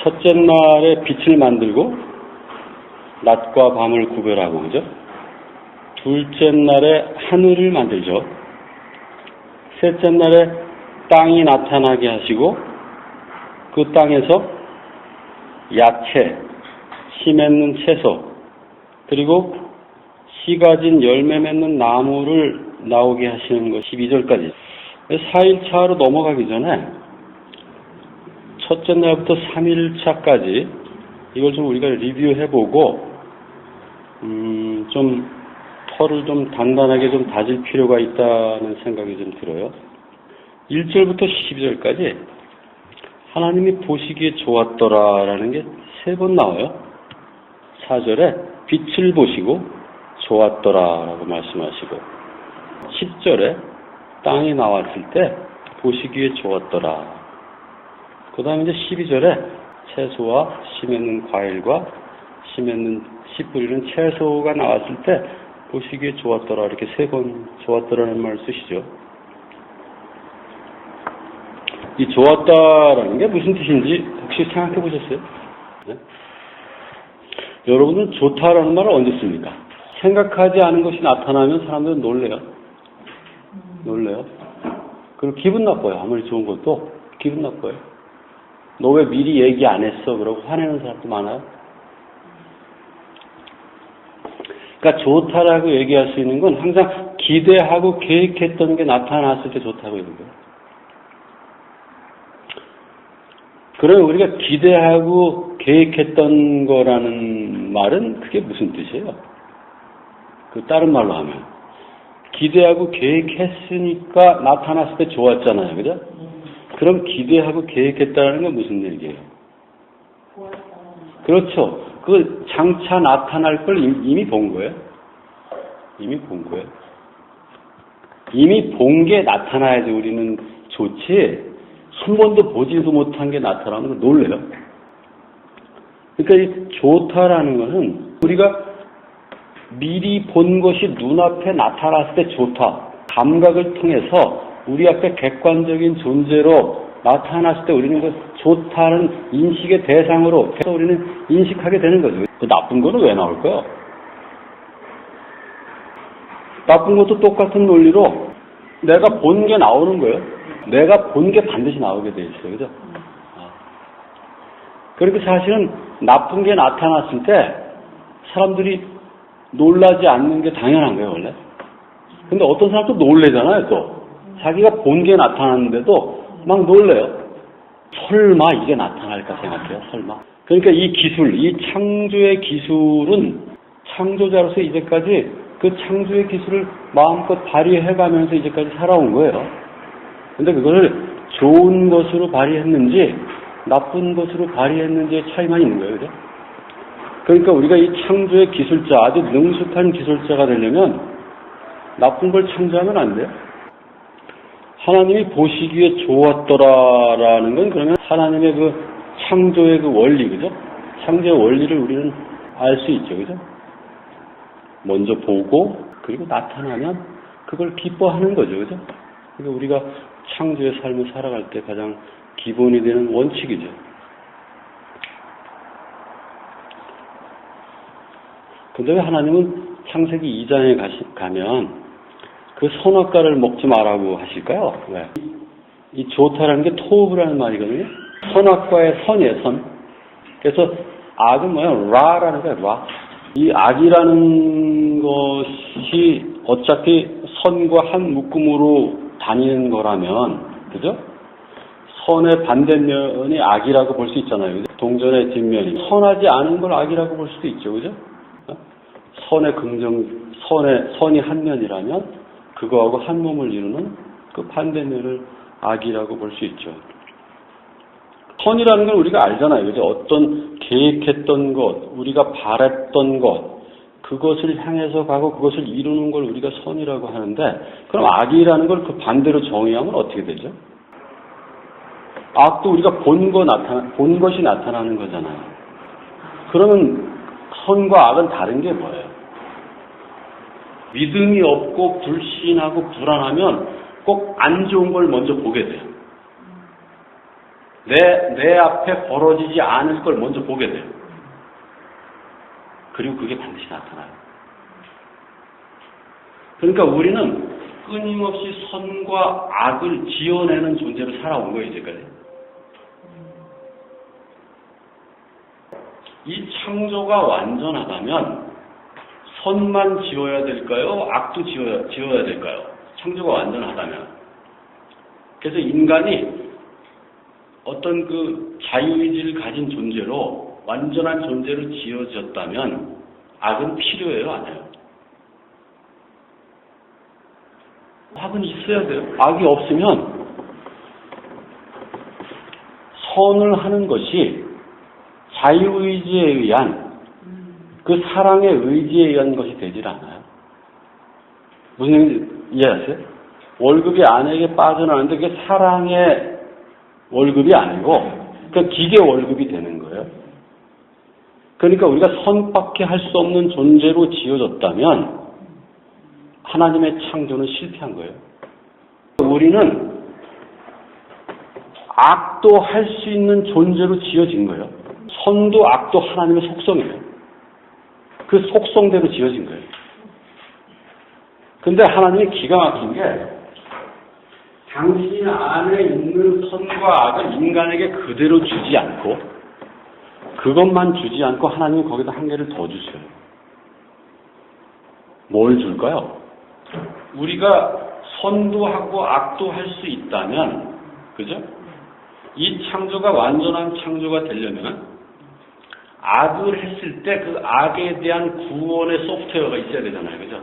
첫째 날에 빛을 만들고 낮과 밤을 구별하고, 그죠? 둘째 날에 하늘을 만들죠. 셋째 날에 땅이 나타나게 하시고 그 땅에서 야채, 씨 맺는 채소, 그리고 씨 가진 열매 맺는 나무를 나오게 하시는 것 12절까지. 4일차로 넘어가기 전에 첫째 날부터 3일차까지 이걸 좀 우리가 리뷰해보고 좀 털을 좀 단단하게 좀 다질 필요가 있다는 생각이 좀 들어요. 1절부터 12절까지 하나님이 보시기에 좋았더라라는 게 3번 나와요. 4절에 빛을 보시고 좋았더라라고 말씀하시고 10절에 땅이 나왔을 때 보시기에 좋았더라. 그 다음에 이제 12절에 채소와 씨 맺는 과일과 씨 뿌리는 채소가 나왔을 때 보시기에 좋았더라. 이렇게 3번 좋았더라는 말을 쓰시죠. 이 좋았다라는 게 무슨 뜻인지 혹시 생각해 보셨어요? 네? 여러분은 좋다라는 말을 언제 씁니까? 생각하지 않은 것이 나타나면 사람들은 놀래요. 그리고 기분 나빠요. 아무리 좋은 것도 기분 나빠요. 너 왜 미리 얘기 안 했어? 그러고 화내는 사람도 많아요. 그러니까 좋다라고 얘기할 수 있는 건 항상 기대하고 계획했던 게 나타났을 때 좋다고 얘기해요. 그러면 우리가 기대하고 계획했던 거라는 말은 그게 무슨 뜻이에요? 그 다른 말로 하면 기대하고 계획했으니까 나타났을 때 좋았잖아요. 그죠? 그럼 기대하고 계획했다는 건 무슨 얘기예요? 그렇죠. 그 장차 나타날 걸 이미 본 거예요. 이미 본 게 나타나야지 우리는 좋지. 한 번도 보지도 못한 게 나타나는 건 놀래요. 그러니까 이 좋다라는 것은 우리가 미리 본 것이 눈앞에 나타났을 때 좋다. 감각을 통해서 우리 앞에 객관적인 존재로 나타났을 때 우리는 그 좋다는 인식의 대상으로 우리는 인식하게 되는 거죠. 그 나쁜 거는 왜 나올까요? 나쁜 것도 똑같은 논리로 내가 본 게 나오는 거예요. 내가 본 게 반드시 나오게 돼 있어요. 그죠? 그렇게 사실은 나쁜 게 나타났을 때 사람들이 놀라지 않는 게 당연한 거예요, 원래. 근데 어떤 사람도 놀래잖아요, 또. 자기가 본 게 나타났는데도 막 놀래요. 설마 이게 나타날까 생각해요, 설마. 그러니까 이 기술, 이 창조의 기술은 창조자로서 이제까지 그 창조의 기술을 마음껏 발휘해가면서 이제까지 살아온 거예요. 근데 그거를 좋은 것으로 발휘했는지 나쁜 것으로 발휘했는지의 차이만 있는 거예요. 그죠? 그러니까 우리가 이 창조의 기술자, 아주 능숙한 기술자가 되려면 나쁜 걸 창조하면 안 돼요. 하나님이 보시기에 좋았더라라는 건 그러면 하나님의 그 창조의 그 원리, 그죠? 창조의 원리를 우리는 알 수 있죠. 그죠? 먼저 보고 그리고 나타나면 그걸 기뻐하는 거죠. 그죠? 그러니까 우리가 창조의 삶을 살아갈 때 가장 기본이 되는 원칙이죠. 근데 왜 하나님은 창세기 2장에 가면 그 선악과를 먹지 말라고 하실까요? 왜? 이 좋다라는 게 토브라는 말이거든요. 선악과의 선이에요, 선. 그래서 악은 뭐예요? 라라는 거예요, 라. 이 악이라는 것이 어차피 선과 한 묶음으로 다니는 거라면, 그죠? 선의 반대면이 악이라고 볼 수 있잖아요. 그죠? 동전의 뒷면이. 선하지 않은 걸 악이라고 볼 수도 있죠. 그죠? 선의 선이 한 면이라면 그거하고 한 몸을 이루는 그 반대면을 악이라고 볼 수 있죠. 선이라는 걸 우리가 알잖아요. 그죠? 어떤 계획했던 것, 우리가 바랬던 것, 그것을 향해서 가고 그것을 이루는 걸 우리가 선이라고 하는데, 그럼 악이라는 걸 그 반대로 정의하면 어떻게 되죠? 악도 우리가 본 것이 나타나는 거잖아요. 그러면 선과 악은 다른 게 뭐예요? 믿음이 없고 불신하고 불안하면 꼭 안 좋은 걸 먼저 보게 돼요. 내 앞에 벌어지지 않을 걸 먼저 보게 돼요. 그리고 그게 반드시 나타나요. 그러니까 우리는 끊임없이 선과 악을 지어내는 존재로 살아온 거예요, 이제까지. 이 창조가 완전하다면 선만 지어야 될까요? 악도 지어야 될까요? 창조가 완전하다면. 그래서 인간이 어떤 그 자유의지를 가진 존재로 완전한 존재로 지어졌다면 악은 필요해요, 안 해요? 악은 있어야 돼요. 악이 없으면 선을 하는 것이 자유의지에 의한 그 사랑의 의지에 의한 것이 되질 않아요. 무슨 얘기인지 이해하세요? 월급이 아내에게 빠져나가는데 그게 사랑의 월급이 아니고 그러니까 기계 월급이 되는 거예요. 그러니까 우리가 선밖에 할 수 없는 존재로 지어졌다면 하나님의 창조는 실패한 거예요. 우리는 악도 할 수 있는 존재로 지어진 거예요. 선도 악도 하나님의 속성이에요. 그 속성대로 지어진 거예요. 근데 하나님이 기가 막힌 게 당신 안에 있는 선과 악을 인간에게 그대로 주지 않고 그것만 주지 않고 하나님이 거기다 한 개를 더 주세요. 뭘 줄까요? 우리가 선도 하고 악도 할 수 있다면, 그죠? 이 창조가 완전한 창조가 되려면 악을 했을 때 그 악에 대한 구원의 소프트웨어가 있어야 되잖아요. 그죠?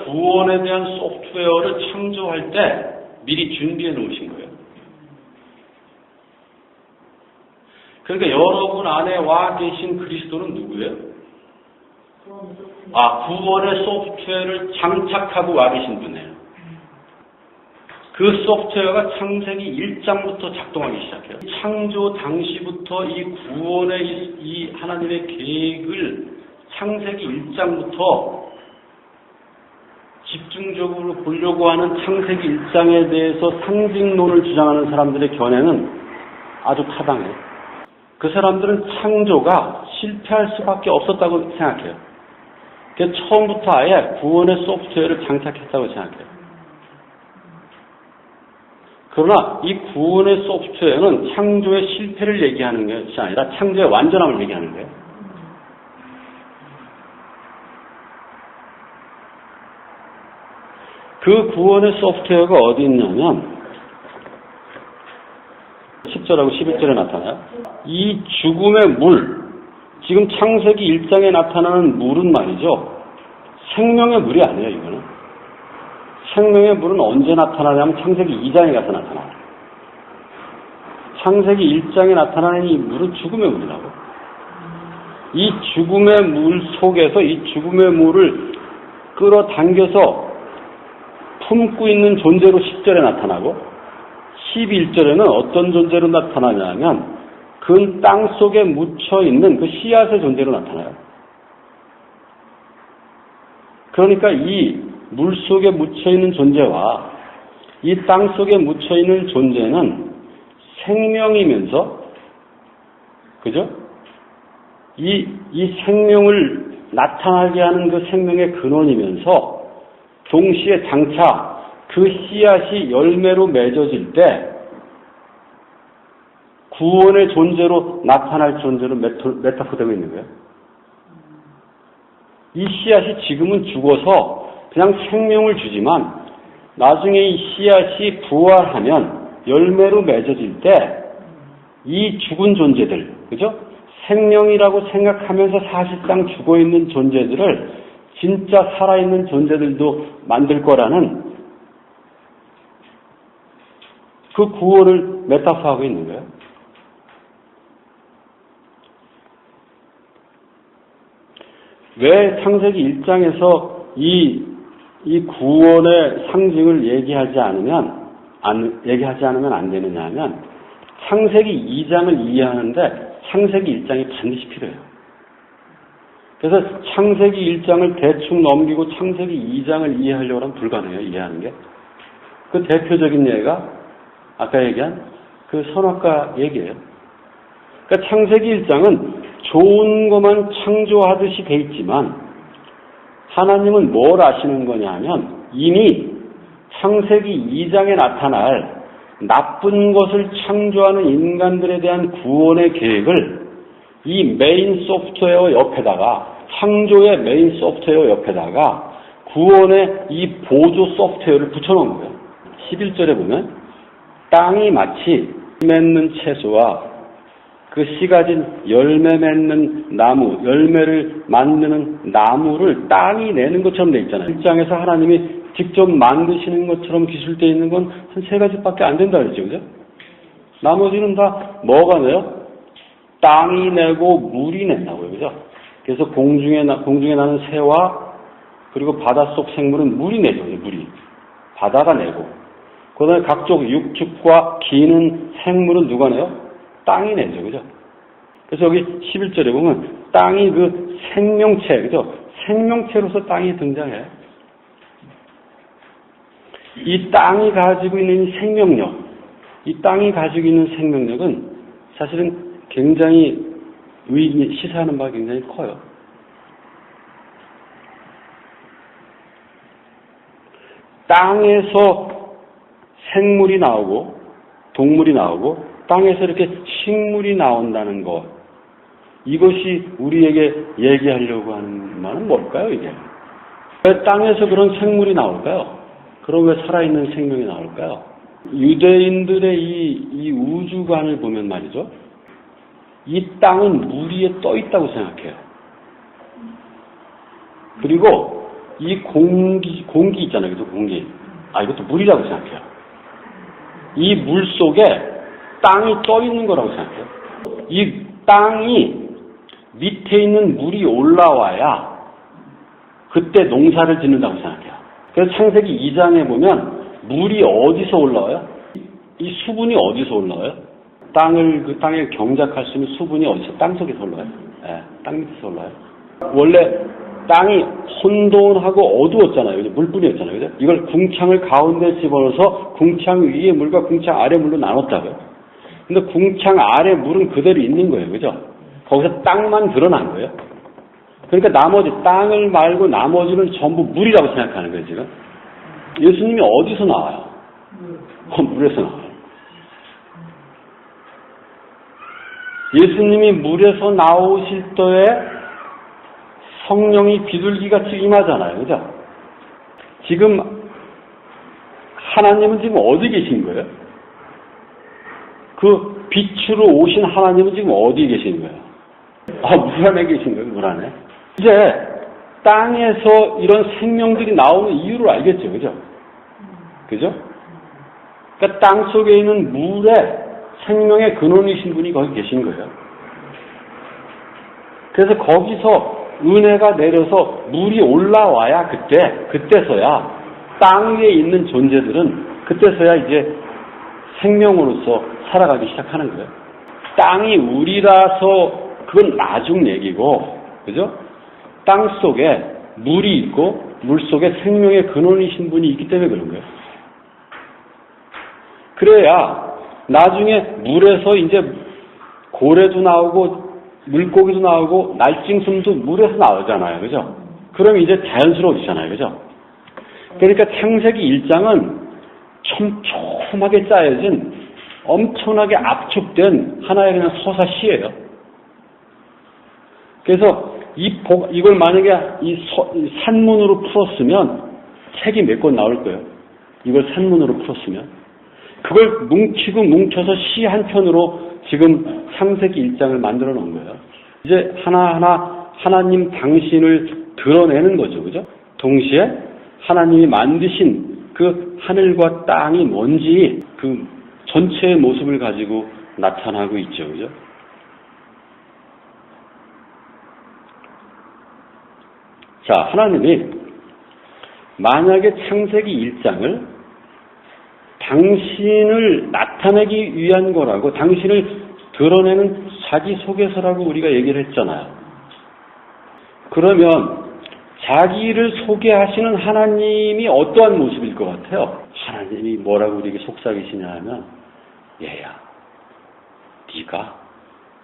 구원에 대한 소프트웨어를 창조할 때 미리 준비해 놓으신 거예요. 그러니까 여러분 안에 와 계신 그리스도는 누구예요? 구원의 소프트웨어를 장착하고 와 계신 분이에요. 그 소프트웨어가 창세기 1장부터 작동하기 시작해요. 창조 당시부터 이 구원의 이 하나님의 계획을 창세기 1장부터 집중적으로 보려고 하는 창세기 1장에 대해서 상징론을 주장하는 사람들의 견해는 아주 타당해요. 그 사람들은 창조가 실패할 수밖에 없었다고 생각해요. 그래서 처음부터 아예 구원의 소프트웨어를 장착했다고 생각해요. 그러나 이 구원의 소프트웨어는 창조의 실패를 얘기하는 것이 아니라 창조의 완전함을 얘기하는 거예요. 그 구원의 소프트웨어가 어디 있냐면 10절하고 11절에 나타나요. 이 죽음의 물, 지금 창세기 1장에 나타나는 물은 말이죠. 생명의 물이 아니에요, 이거는. 생명의 물은 언제 나타나냐면 창세기 2장에 가서 나타나요. 창세기 1장에 나타나는 이 물은 죽음의 물이라고. 이 죽음의 물 속에서 이 죽음의 물을 끌어당겨서 품고 있는 존재로 10절에 나타나고 11절에는 어떤 존재로 나타나냐면 그 땅 속에 묻혀있는 그 씨앗의 존재로 나타나요. 그러니까 이 물 속에 묻혀있는 존재와 이 땅 속에 묻혀있는 존재는 생명이면서, 그죠? 이 생명을 나타나게 하는 그 생명의 근원이면서 동시에 장차 그 씨앗이 열매로 맺어질 때 구원의 존재로 나타날 존재로 메타포되고 있는 거예요. 이 씨앗이 지금은 죽어서 그냥 생명을 주지만 나중에 이 씨앗이 부활하면 열매로 맺어질 때 이 죽은 존재들, 그죠? 생명이라고 생각하면서 사실상 죽어있는 존재들을 진짜 살아있는 존재들도 만들 거라는 그 구원을 메타포하고 있는 거예요. 왜 창세기 1장에서 이 구원의 상징을 얘기하지 않으면 안 되느냐 하면 창세기 2장을 이해하는데 창세기 1장이 반드시 필요해요. 그래서 창세기 1장을 대충 넘기고 창세기 2장을 이해하려고 하면 불가능해요. 이해하는 게. 그 대표적인 예가 아까 얘기한 그 선악과 얘기예요. 그러니까 창세기 1장은 좋은 것만 창조하듯이 돼 있지만 하나님은 뭘 아시는 거냐 하면 이미 창세기 2장에 나타날 나쁜 것을 창조하는 인간들에 대한 구원의 계획을 이 메인 소프트웨어 옆에다가 창조의 메인 소프트웨어 옆에다가 구원의 이 보조 소프트웨어를 붙여놓은 거예요. 11절에 보면 땅이 마치 맺는 채소와 그 씨 가진 열매 맺는 나무, 열매를 만드는 나무를 땅이 내는 것처럼 돼 있잖아요. 1장에서 하나님이 직접 만드시는 것처럼 기술되어 있는 건 한 3가지밖에 안 된다 그랬죠. 그죠? 나머지는 다 뭐가 내요? 땅이 내고 물이 낸다고요. 그죠? 그래서 공중에 나는 새와 그리고 바닷속 생물은 물이 내죠. 물이. 바다가 내고. 그 다음에 각종 육축과 기는 생물은 누가 내요? 땅이 내죠. 그죠? 그래서 여기 11절에 보면 땅이 그 생명체, 그죠? 생명체로서 땅이 등장해요. 이 땅이 가지고 있는 생명력, 이 땅이 가지고 있는 생명력은 사실은 굉장히 시사하는 바가 굉장히 커요. 땅에서 생물이 나오고 동물이 나오고 땅에서 이렇게 식물이 나온다는 것, 이것이 우리에게 얘기하려고 하는 말은 뭘까요, 이게? 왜 땅에서 그런 생물이 나올까요? 그럼 왜 살아있는 생명이 나올까요? 유대인들의 이 우주관을 보면 말이죠. 이 땅은 물 위에 떠 있다고 생각해요. 그리고 이 공기 있잖아요. 그죠? 공기. 이것도 물이라고 생각해요. 이 물 속에 땅이 떠 있는 거라고 생각해요. 이 땅이 밑에 있는 물이 올라와야 그때 농사를 짓는다고 생각해요. 그래서 창세기 2장에 보면 물이 어디서 올라와요? 이 수분이 어디서 올라와요? 땅에 경작할 수 있는 수분이 어디서? 땅 속에서 올라와요. 네, 땅 밑에서 올라와요. 원래 땅이 혼돈하고 어두웠잖아요. 그죠? 물뿐이었잖아요. 그죠? 이걸 궁창을 가운데 집어넣어서 궁창 위의 물과 궁창 아래 물로 나눴다고요. 근데 궁창 아래 물은 그대로 있는 거예요. 그죠? 거기서 땅만 드러난 거예요. 그러니까 나머지 땅을 말고 나머지는 전부 물이라고 생각하는 거예요, 지금. 예수님이 어디서 나와요? 물에서 나와요. 예수님이 물에서 나오실 때에 성령이 비둘기같이 임하잖아요. 그죠? 지금 하나님은 지금 어디 계신 거예요? 그 빛으로 오신 하나님은 지금 어디 계신 거예요? 물 안에 계신 거예요, 물 안에. 이제 땅에서 이런 생명들이 나오는 이유를 알겠죠, 그죠? 그죠? 그러니까 땅 속에 있는 물에 생명의 근원이신 분이 거기 계신 거예요. 그래서 거기서 은혜가 내려서 물이 올라와야 그때서야 땅 위에 있는 존재들은 그때서야 이제 생명으로서 살아가기 시작하는 거예요. 땅이 우리라서 그건 나중 얘기고, 그죠? 땅 속에 물이 있고 물 속에 생명의 근원이신 분이 있기 때문에 그런 거예요. 그래야 나중에 물에서 이제 고래도 나오고 물고기도 나오고 날짐승도 물에서 나오잖아요. 그죠? 그럼 이제 자연스러워지잖아요. 그죠? 그러니까 창세기 1장은 촘촘하게 짜여진 엄청나게 압축된 하나의 그냥 서사시예요. 그래서 이걸 만약에 이 산문으로 풀었으면 책이 몇 권 나올 거예요. 이걸 산문으로 풀었으면. 그걸 뭉쳐서 시 한 편으로 지금 창세기 1장을 만들어 놓은 거예요. 이제 하나하나 하나님 당신을 드러내는 거죠. 그죠? 동시에 하나님이 만드신 그 하늘과 땅이 뭔지 그 전체의 모습을 가지고 나타나고 있죠. 그죠? 자, 하나님이 만약에 창세기 1장을 당신을 나타내기 위한 거라고, 당신을 드러내는 자기소개서라고 우리가 얘기를 했잖아요. 그러면 자기를 소개하시는 하나님이 어떠한 모습일 것 같아요? 하나님이 뭐라고 우리에게 속삭이시냐 하면, 얘야, 네가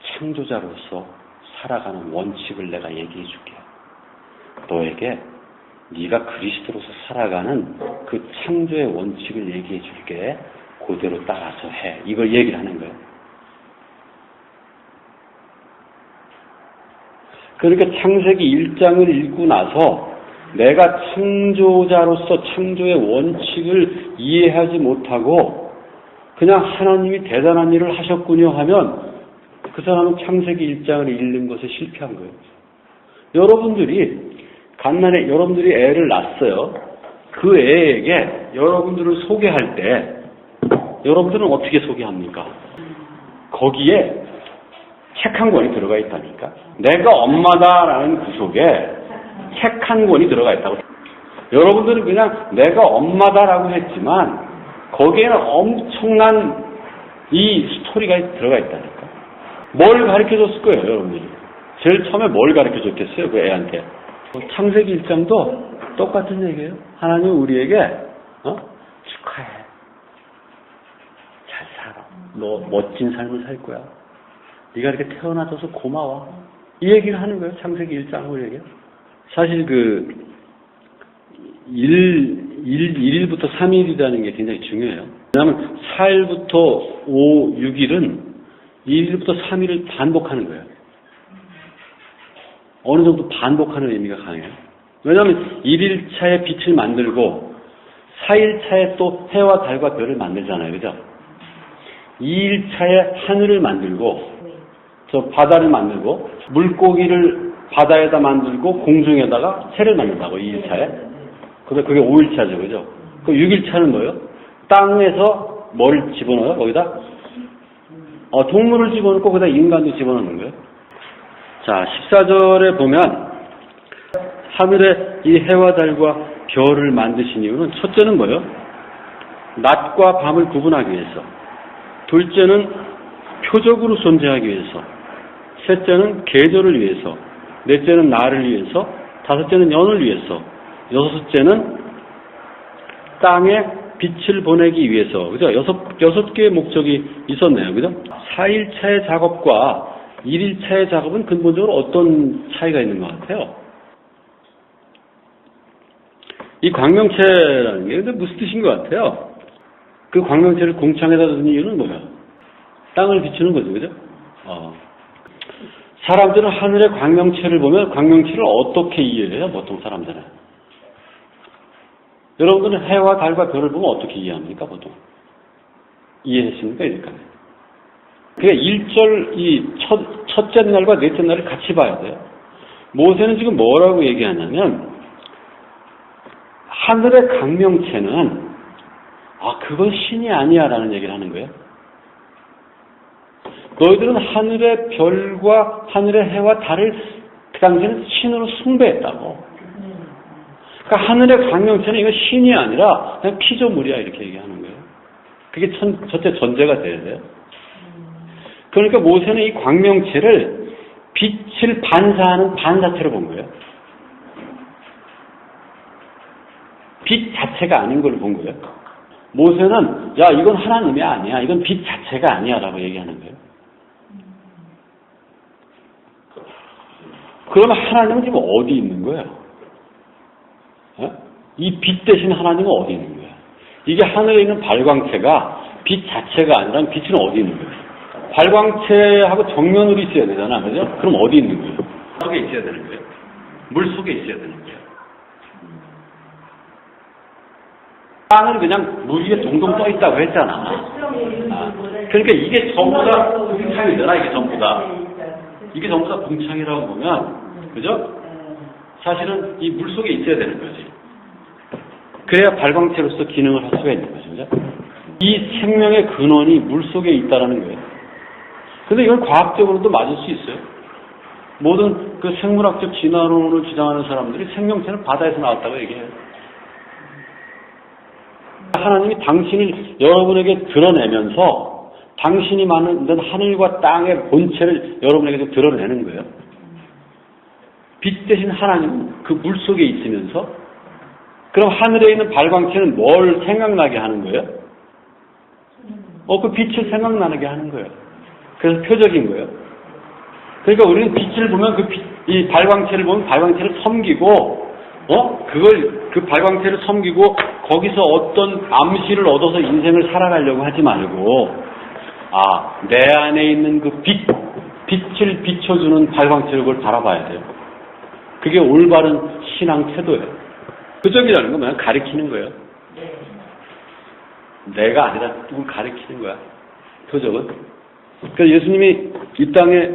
창조자로서 살아가는 원칙을 내가 얘기해 줄게. 너에게 네가 그리스도로서 살아가는 그 창조의 원칙을 얘기해 줄게. 그대로 따라서 해. 이걸 얘기를 하는 거예요. 그러니까 창세기 1장을 읽고 나서 내가 창조자로서 창조의 원칙을 이해하지 못하고 그냥 하나님이 대단한 일을 하셨군요 하면 그 사람은 창세기 1장을 읽는 것에 실패한 거예요. 여러분들이 갓난에 여러분들이 애를 낳았어요. 그 애에게 여러분들을 소개할 때 여러분들은 어떻게 소개합니까? 거기에 책 한 권이 들어가 있다니까. 내가 엄마다라는 구석에 책 한 권이 들어가 있다고. 여러분들은 그냥 내가 엄마다라고 했지만 거기에는 엄청난 이 스토리가 들어가 있다니까. 뭘 가르쳐줬을 거예요, 여러분들이. 제일 처음에 뭘 가르쳐줬겠어요, 그 애한테. 창세기 1장도 똑같은 얘기예요. 하나님 우리에게 축하해. 잘 살아. 너 멋진 삶을 살 거야. 네가 이렇게 태어나줘서 고마워. 이 얘기를 하는 거예요. 창세기 1장 우리에게. 사실 그 1일부터 3일이라는 게 굉장히 중요해요. 왜냐하면 4일부터 5, 6일은 1일부터 3일을 반복하는 거예요. 어느 정도 반복하는 의미가 강해요. 왜냐하면 1일차에 빛을 만들고 4일차에 또 해와 달과 별을 만들잖아요. 그죠? 2일차에 하늘을 만들고 저 바다를 만들고 물고기를 바다에다 만들고 공중에다가 새를 만든다고 2일차에. 근데 그게 5일차죠. 그죠? 그 6일차는 뭐예요? 땅에서 뭐를 집어넣어요? 거기다? 동물을 집어넣고 거기다 인간도 집어넣는 거예요. 자, 14절에 보면 하늘에 이 해와 달과 별을 만드신 이유는 첫째는 뭐예요? 낮과 밤을 구분하기 위해서. 둘째는 표적으로 존재하기 위해서. 셋째는 계절을 위해서. 넷째는 날을 위해서. 다섯째는 년을 위해서. 여섯째는 땅에 빛을 보내기 위해서. 그죠? 여섯 개의 목적이 있었네요. 그죠? 4일차의 작업과 1일차의 작업은 근본적으로 어떤 차이가 있는 것 같아요? 이 광명체라는 게 무슨 뜻인 것 같아요? 그 광명체를 공창에다 두는 이유는 뭐예요? 땅을 비추는 거죠. 그죠? 사람들은 하늘의 광명체를 보면 광명체를 어떻게 이해해요? 보통 사람들은. 여러분들은 해와 달과 별을 보면 어떻게 이해합니까? 보통. 이해했습니까? 이렇게. 그러니까 1절 이 첫째 날과 넷째 날을 같이 봐야 돼요. 모세는 지금 뭐라고 얘기하냐면 하늘의 광명체는 그건 신이 아니야 라는 얘기를 하는 거예요. 너희들은 하늘의 별과 하늘의 해와 달을 그 당시에는 신으로 숭배했다고. 그러니까 하늘의 광명체는 이건 신이 아니라 그냥 피조물이야 이렇게 얘기하는 거예요. 그게 첫째 전제가 돼야 돼요. 그러니까 모세는 이 광명체를 빛을 반사하는 반사체로 본 거예요. 빛 자체가 아닌 걸 본 거예요. 모세는 이건 하나님이 아니야. 이건 빛 자체가 아니야 라고 얘기하는 거예요. 그러면 하나님은 지금 어디 있는 거예요? 이 빛 대신 하나님은 어디 있는 거예요? 이게 하늘에 있는 발광체가 빛 자체가 아니라 빛은 어디 있는 거예요? 발광체하고 정면으로 있어야 되잖아. 그죠? 그럼 어디 있는 거예요? 속에 있어야 되는 거예요. 물 속에 있어야 되는 거예요. 땅은 그냥 물 위에 동동 떠 있다고 했잖아. 그러니까 이게 전부 다 궁창이잖아. 이게 전부 다. 이게 전부 다 궁창이라고 보면, 그죠? 사실은 이 물 속에 있어야 되는 거지. 그래야 발광체로서 기능을 할 수가 있는 거죠. 그죠? 이 생명의 근원이 물 속에 있다라는 거예요. 근데 이건 과학적으로도 맞을 수 있어요. 모든 그 생물학적 진화론을 주장하는 사람들이 생명체는 바다에서 나왔다고 얘기해요. 하나님이 당신을 여러분에게 드러내면서 당신이 만든 하늘과 땅의 본체를 여러분에게 드러내는 거예요. 빛 대신 하나님은 그 물 속에 있으면서 그럼 하늘에 있는 발광체는 뭘 생각나게 하는 거예요? 그 빛을 생각나게 하는 거예요. 그래서 표적인 거예요. 그러니까 우리는 빛을 보면 이 발광체를 보면 발광체를 섬기고, 그 발광체를 섬기고, 거기서 어떤 암시를 얻어서 인생을 살아가려고 하지 말고, 내 안에 있는 그 빛을 비춰주는 발광체를 그걸 바라봐야 돼요. 그게 올바른 신앙 태도예요. 표적이라는 건 그냥 가리키는 거예요. 내가 아니라 누굴 가리키는 거야. 표적은. 그러니까 예수님이 이 땅에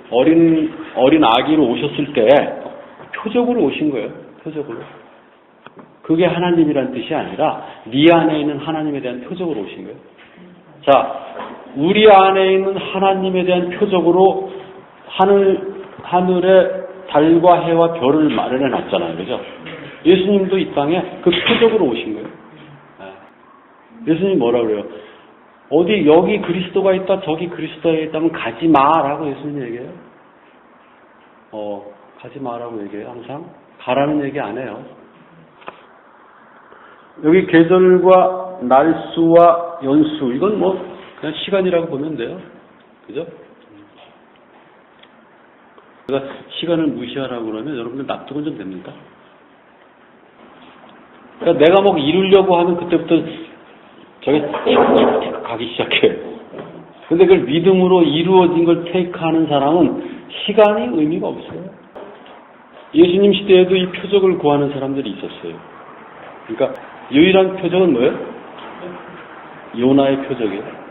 어린 아기로 오셨을 때 표적으로 오신 거예요. 표적으로. 그게 하나님이란 뜻이 아니라 네 안에 있는 하나님에 대한 표적으로 오신 거예요. 자, 우리 안에 있는 하나님에 대한 표적으로 하늘에 달과 해와 별을 마련해 놨잖아요. 그죠? 예수님도 이 땅에 그 표적으로 오신 거예요. 예수님이 뭐라 그래요? 어디 여기 그리스도가 있다 저기 그리스도가 있다면 가지 마라고 예수님이 얘기해요. 가지 마라고 얘기해요. 항상 가라는 얘기 안 해요. 여기 계절과 날수와 연수 이건 뭐 그냥 시간이라고 보면 돼요. 그죠? 제가 시간을 무시하라고 그러면 여러분들 납득은 좀 됩니까? 그러니까 내가 뭐 이루려고 하면 그때부터 저게 가기 시작해요. 근데 그걸 믿음으로 이루어진 걸 테이크하는 사람은 시간이 의미가 없어요. 예수님 시대에도 이 표적을 구하는 사람들이 있었어요. 그러니까 유일한 표적은 뭐예요? 요나의 표적이에요.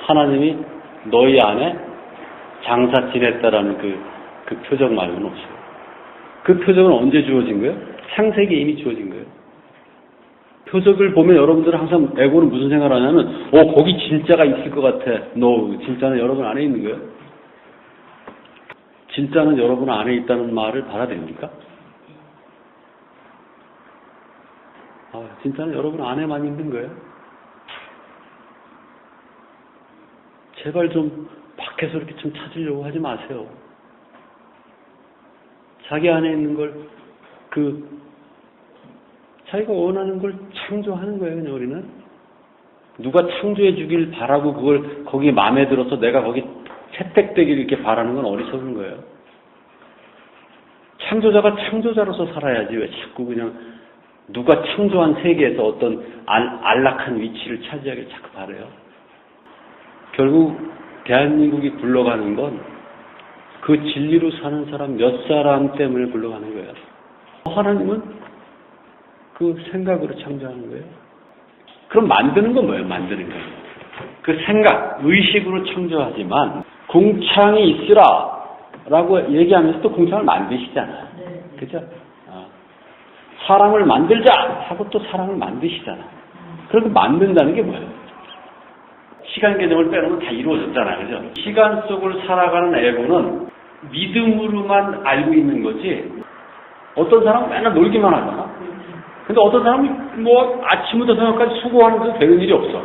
하나님이 너희 안에 장사 지냈다라는 그 표적 말고는 없어요. 그 표적은 언제 주어진 거예요? 창세기에 이미 주어진 거예요. 표적을 보면 여러분들은 항상 에고는 무슨 생각을 하냐면 거기 진짜가 있을 것 같아. 진짜는 여러분 안에 있는 거예요? 진짜는 여러분 안에 있다는 말을 받아들입니까? 진짜는 여러분 안에만 있는 거예요? 제발 좀 밖에서 이렇게 좀 찾으려고 하지 마세요. 자기 안에 있는 걸 자기가 원하는 걸 창조하는 거예요, 그냥 우리는. 누가 창조해 주길 바라고 그걸 거기 마음에 들어서 내가 거기 채택되길 이렇게 바라는 건 어리석은 거예요. 창조자가 창조자로서 살아야지 왜 자꾸 그냥 누가 창조한 세계에서 어떤 안락한 위치를 차지하길 자꾸 바라요. 결국 대한민국이 굴러가는 건 그 진리로 사는 사람 몇 사람 때문에 굴러가는 거예요. 하나님은 그 생각으로 창조하는 거예요. 그럼 만드는 건 뭐예요? 만드는 거예요. 그 생각, 의식으로 창조하지만 궁창이 있으라 라고 얘기하면서 또 궁창을 만드시잖아요. 그죠? 사람을 만들자 하고 또 사람을 만드시잖아요. 그렇게 만든다는 게 뭐예요? 시간 개념을 빼놓으면 다 이루어졌잖아요. 그죠? 시간 속을 살아가는 에고는 믿음으로만 알고 있는 거지 어떤 사람은 맨날 놀기만 하잖아. 근데 어떤 사람이 뭐 아침부터 저녁까지 수고하는데도 되는 일이 없어.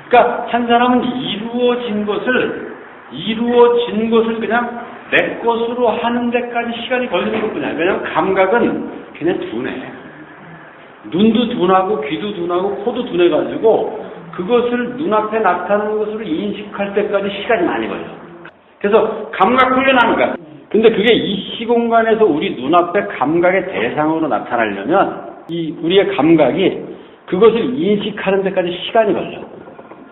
그러니까 한 사람은 이루어진 것을 그냥 내 것으로 하는 데까지 시간이 걸리는 것뿐이야. 왜냐하면 감각은 그냥 둔해. 눈도 둔하고 귀도 둔하고 코도 둔해가지고 그것을 눈앞에 나타나는 것으로 인식할 때까지 시간이 많이 걸려. 그래서 감각 훈련하는 거야. 근데 그게 이 시공간에서 우리 눈앞에 감각의 대상으로 나타나려면 우리의 감각이 그것을 인식하는 데까지 시간이 걸려.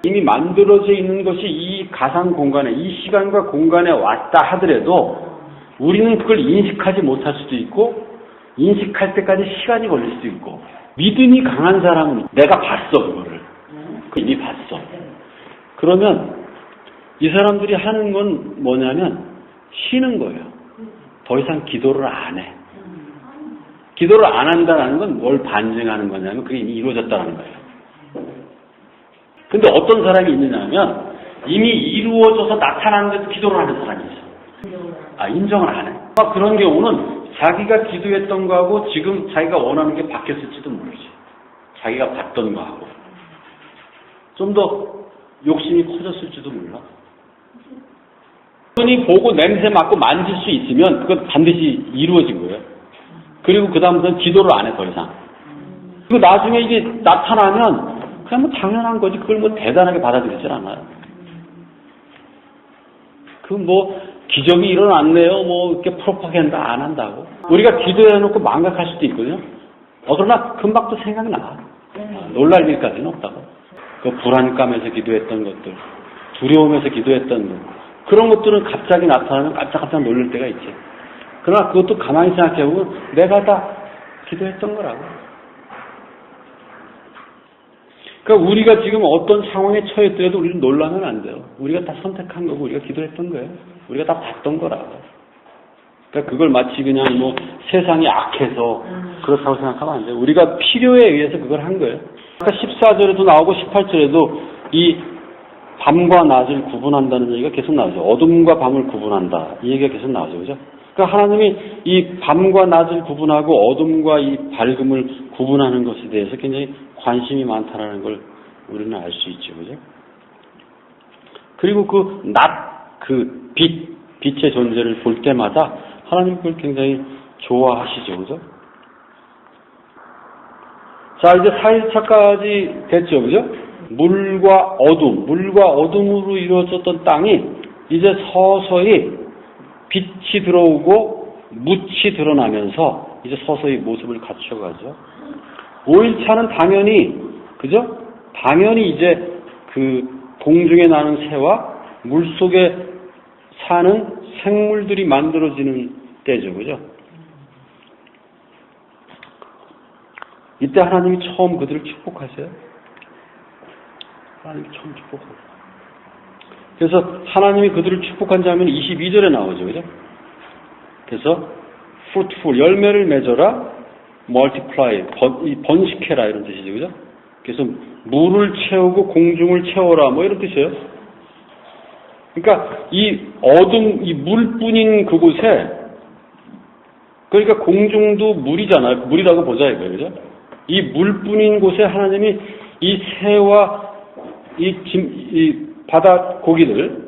이미 만들어져 있는 것이 이 가상 공간에, 이 시간과 공간에 왔다 하더라도 우리는 그걸 인식하지 못할 수도 있고 인식할 때까지 시간이 걸릴 수도 있고 믿음이 강한 사람은 내가 봤어 그거를. 이미 봤어. 그러면 이 사람들이 하는 건 뭐냐면 쉬는 거예요. 더 이상 기도를 안 해. 기도를 안 한다는 건 뭘 반증하는 거냐면 그게 이미 이루어졌다는 거예요. 근데 어떤 사람이 있느냐면 이미 이루어져서 나타나는데도 기도를 하는 사람이 있어. 인정을 안 해. 그런 경우는 자기가 기도했던 거하고 지금 자기가 원하는 게 바뀌었을지도 모르지. 자기가 봤던 거하고. 좀 더 욕심이 커졌을지도 몰라. 눈이 보고 냄새 맡고 만질 수 있으면 그건 반드시 이루어진 거예요. 그리고 그 다음부터는 기도를 안 해, 더 이상. 그리고 나중에 이게 나타나면 그냥 뭐 당연한 거지. 그걸 뭐 대단하게 받아들이질 않아요. 그 뭐 기적이 일어났네요. 뭐 이렇게 프로파간다 안 한다고. 우리가 기도해놓고 망각할 수도 있거든요. 그러나 금방 또 생각나. 놀랄 일까지는 없다고. 그 불안감에서 기도했던 것들, 두려움에서 기도했던 것, 그런 것들은 갑자기 나타나면 깜짝깜짝 놀랄 때가 있지. 그러나 그것도 가만히 생각해보면 내가 다 기도했던 거라고. 그러니까 우리가 지금 어떤 상황에 처했더라도 우리는 놀라면 안 돼요. 우리가 다 선택한 거고 우리가 기도했던 거예요. 우리가 다 봤던 거라고. 그러니까 그걸 마치 그냥 뭐 세상이 악해서 그렇다고 생각하면 안 돼요. 우리가 필요에 의해서 그걸 한 거예요. 그러니까 14절에도 나오고 18절에도 이 밤과 낮을 구분한다는 얘기가 계속 나오죠. 어둠과 밤을 구분한다. 이 얘기가 계속 나오죠. 그죠? 그러니까 하나님이 이 밤과 낮을 구분하고 어둠과 이 밝음을 구분하는 것에 대해서 굉장히 관심이 많다는 걸 우리는 알 수 있죠. 그죠? 그리고 그 빛의 존재를 볼 때마다 하나님 그걸 굉장히 좋아하시죠. 그죠? 자, 이제 4일차까지 됐죠. 그죠? 물과 어둠으로 이루어졌던 땅이 이제 서서히 빛이 들어오고 묻이 드러나면서 이제 서서히 모습을 갖춰가죠. 5일차는 당연히, 그죠? 당연히 이제 그 공중에 나는 새와 물 속에 사는 생물들이 만들어지는 때죠. 그죠? 이때 하나님이 처음 그들을 축복하세요. 하나님이 처음 축복하세요. 그래서 하나님이 그들을 축복한 장면이 22절에 나오죠. 그죠? 그래서 fruitful, 열매를 맺어라, multiply, 번식해라 이런 뜻이죠. 그죠? 그래서 물을 채우고 공중을 채워라 뭐 이런 뜻이에요. 그러니까 이 물뿐인 그곳에, 그러니까 공중도 물이잖아요. 물이라고 보자 이거예요. 그죠? 이 물뿐인 곳에 하나님이 이 새와 이 바닷고기를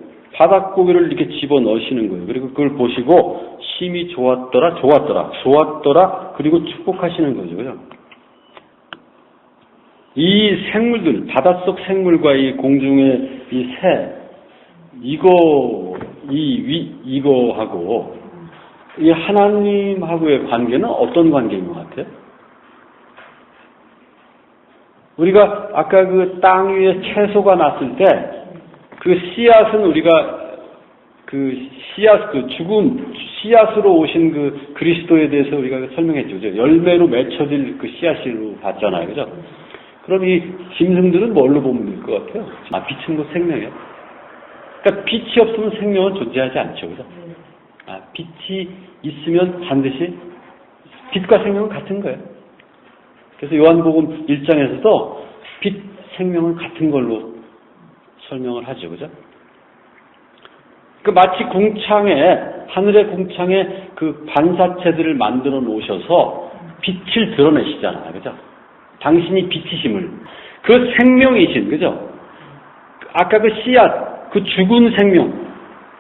이렇게 집어 넣으시는 거예요. 그리고 그걸 보시고 심히 좋았더라, 그리고 축복하시는 거죠. 그죠? 이 생물들, 바닷속 생물과 이 공중의 이 새, 이거하고 이 하나님하고의 관계는 어떤 관계인 것 같아요? 우리가 아까 그 땅 위에 채소가 났을 때 그 씨앗은 우리가 죽은 씨앗으로 오신 그 그리스도에 대해서 우리가 설명했죠. 열매로 맺혀질 그 씨앗으로 봤잖아요. 그죠? 그럼 이 짐승들은 뭘로 보면 될 것 같아요? 빛은 곧 생명이에요. 그러니까 빛이 없으면 생명은 존재하지 않죠. 그죠? 빛이 있으면 반드시 빛과 생명은 같은 거예요. 그래서 요한복음 1장에서도 빛, 생명은 같은 걸로 설명을 하죠. 그죠? 마치 하늘의 궁창에 그 반사체들을 만들어 놓으셔서 빛을 드러내시잖아요. 그죠? 당신이 빛이심을. 그 생명이신, 그죠? 아까 그 씨앗, 그 죽은 생명,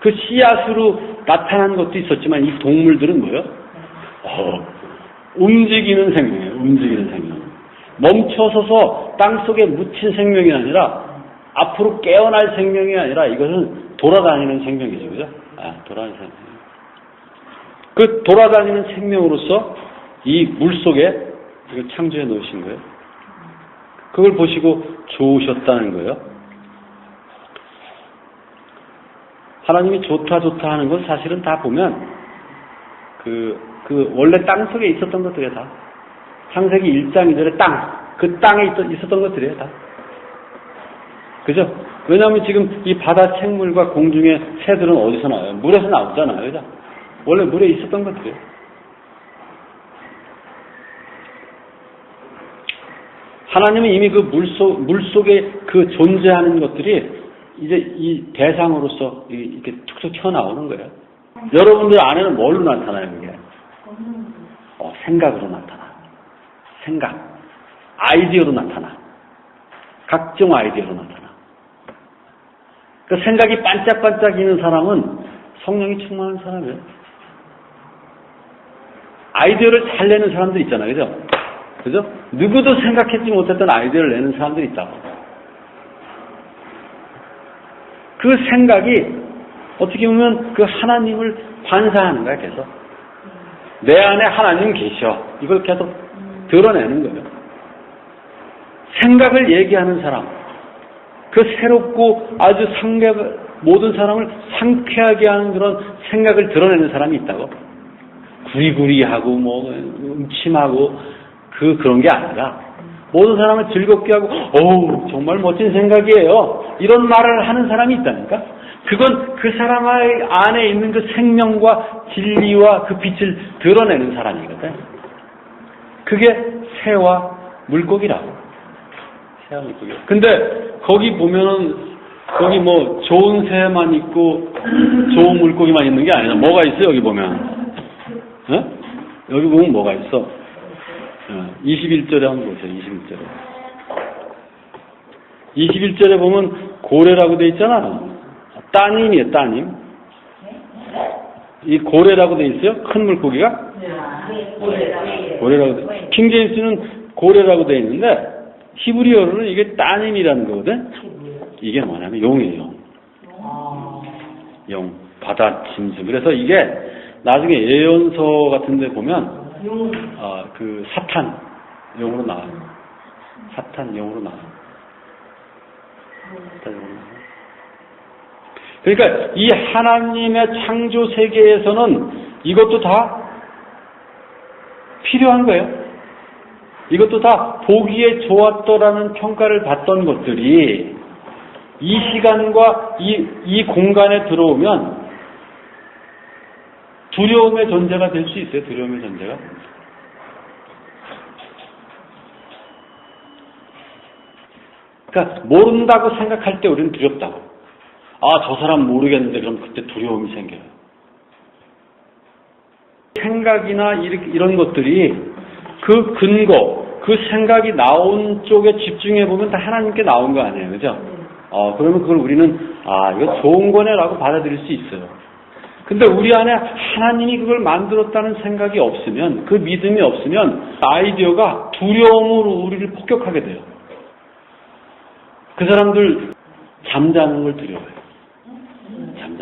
그 씨앗으로 나타난 것도 있었지만 이 동물들은 뭐예요? 움직이는 생명이에요. 움직이는 생명. 멈춰서서 땅속에 묻힌 생명이 아니라 앞으로 깨어날 생명이 아니라 이것은 돌아다니는 생명이죠. 그죠? 돌아다니는 생명. 그 돌아다니는 생명으로서 이 물속에 이걸 창조해 놓으신 거예요. 그걸 보시고 좋으셨다는 거예요. 하나님이 좋다 하는 건 사실은 다 보면 원래 땅 속에 있었던 것들이에요, 다. 창세기 1장 2절에 그 땅에 있었던 것들이에요, 다. 그죠? 왜냐하면 지금 이 바다 생물과 공중의 새들은 어디서 나와요? 물에서 나오잖아요, 그죠? 원래 물에 있었던 것들이에요. 하나님은 이미 그 물속에 그 존재하는 것들이 이제 이 대상으로서 이렇게 툭툭 튀어나오는 거예요. 여러분들 안에는 뭘로 나타나요, 그게? 생각으로 나타나. 아이디어로 나타나. 각종 아이디어로 나타나. 그 생각이 반짝반짝 있는 사람은 성령이 충만한 사람이에요. 아이디어를 잘 내는 사람들 있잖아요. 그죠? 누구도 생각했지 못했던 아이디어를 내는 사람들이 있다고. 그 생각이 어떻게 보면 그 하나님을 반사하는 거야, 계속. 내 안에 하나님 계셔. 이걸 계속 드러내는 거예요. 생각을 얘기하는 사람. 그 새롭고 아주 모든 사람을 상쾌하게 하는 그런 생각을 드러내는 사람이 있다고. 구리구리하고 뭐 음침하고 그런 게 아니라 모든 사람을 즐겁게 하고 어우 정말 멋진 생각이에요. 이런 말을 하는 사람이 있다니까. 그건 그 사람 안에 있는 그 생명과 진리와 그 빛을 드러내는 사람이거든. 그게 새와 물고기라고. 새와 물고기. 근데 거기 보면은 거기 뭐 좋은 새만 있고 좋은 물고기만 있는 게 아니라 뭐가 있어 여기 보면. 어? 여기 보면 뭐가 있어? 21절에 한번 보세요. 21절에 보면 고래라고 돼 있잖아. 따님이에요. 따님. 이 고래라고 돼 있어요. 큰 물고기가. 고래라고 돼. 킹제임스는 고래라고 돼 있는데 히브리어로는 이게 따님이라는 거거든. 이게 뭐냐면 용이에요. 용. 바다 짐승. 그래서 이게 나중에 예언서 같은 데 보면 그 사탄 용으로 나와요. 사탄 용으로 나와요. 그러니까 이 하나님의 창조 세계에서는 이것도 다 필요한 거예요. 이것도 다 보기에 좋았더라는 평가를 받던 것들이 이 시간과 이 공간에 들어오면 두려움의 존재가 될 수 있어요. 두려움의 존재가. 그러니까 모른다고 생각할 때 우리는 두렵다고. 저 사람 모르겠는데 그럼 그때 두려움이 생겨요. 생각이나 이런 것들이 그 근거, 그 생각이 나온 쪽에 집중해보면 다 하나님께 나온 거 아니에요. 그죠? 그러면 그걸 우리는 이거 좋은 거네라고 받아들일 수 있어요. 근데 우리 안에 하나님이 그걸 만들었다는 생각이 없으면, 그 믿음이 없으면 아이디어가 두려움으로 우리를 폭격하게 돼요. 그 사람들 잠자는 걸 두려워해요.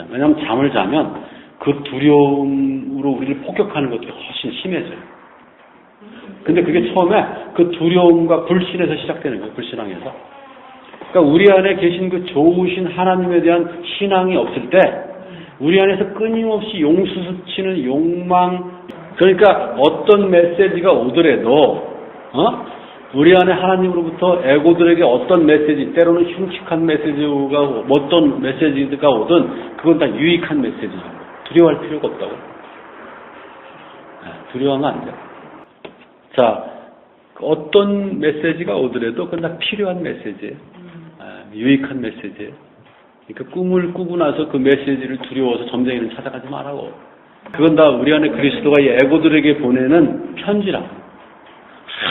왜냐하면 잠을 자면 그 두려움으로 우리를 폭격하는 것들이 훨씬 심해져요. 근데 그게 처음에 그 두려움과 불신에서 시작되는 거예요. 불신앙에서. 그러니까 우리 안에 계신 그 좋으신 하나님에 대한 신앙이 없을 때 우리 안에서 끊임없이 용수수치는 욕망, 그러니까 어떤 메시지가 오더라도 우리 안에 하나님으로부터 에고들에게 어떤 메시지, 때로는 흉측한 메시지가 어떤 메시지가 오든 그건 다 유익한 메시지죠. 두려워할 필요가 없다고. 두려워하면 안 돼요. 자, 어떤 메시지가 오더라도 그건 다 필요한 메시지예요. 유익한 메시지예요. 그러니까 꿈을 꾸고 나서 그 메시지를 두려워서 점쟁이는 찾아가지 말라고. 그건 다 우리 안에 그리스도가 이 에고들에게 보내는 편지라고.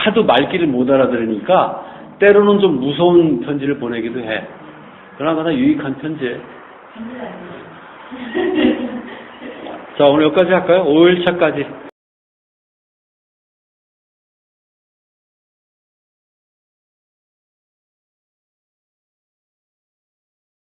하도 말귀를 못 알아들으니까 때로는 좀 무서운 편지를 보내기도 해. 그러나 다 유익한 편지예요. 자, 오늘 여기까지 할까요? 5일차까지.